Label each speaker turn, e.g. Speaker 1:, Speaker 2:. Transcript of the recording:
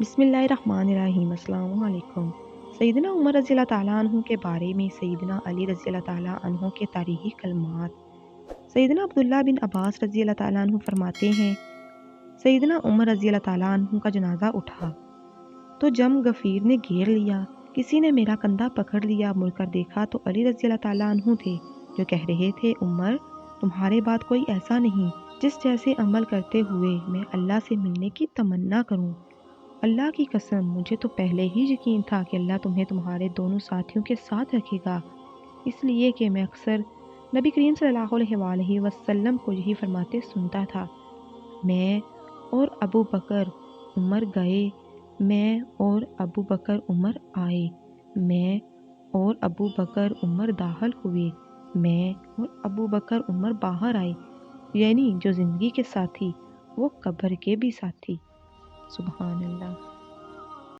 Speaker 1: بسم اللہ الرحمن الرحیم۔ السلام علیکم۔ سیدنا عمر رضی اللہ تعالیٰ عنہ کے بارے میں سیدنا علی رضی اللہ تعالیٰ عنہ کے تاریخی کلمات۔ سیدنا عبداللہ بن عباس رضی اللہ تعالیٰ عنہ فرماتے ہیں، سیدنا عمر رضی اللہ تعالیٰ عنہ کا جنازہ اٹھا تو جم غفیر نے گھیر لیا، کسی نے میرا کندھا پکڑ لیا، مڑ کر دیکھا تو علی رضی اللہ تعالیٰ عنہ تھے جو کہہ رہے تھے، عمر تمہارے بعد کوئی ایسا نہیں جس جیسے عمل کرتے ہوئے میں اللہ سے ملنے کی تمنا کروں۔ اللہ کی قسم مجھے تو پہلے ہی یقین تھا کہ اللہ تمہیں تمہارے دونوں ساتھیوں کے ساتھ رکھے گا، اس لیے کہ میں اکثر نبی کریم صلی اللہ علیہ وآلہ وسلم کو یہی فرماتے سنتا تھا، میں اور ابو بکر عمر گئے، میں اور ابو بکر عمر آئے، میں اور ابو بکر عمر داخل ہوئے، میں اور ابو بکر عمر باہر آئے، یعنی جو زندگی کے ساتھی وہ قبر کے بھی ساتھی۔ سبحان اللہ۔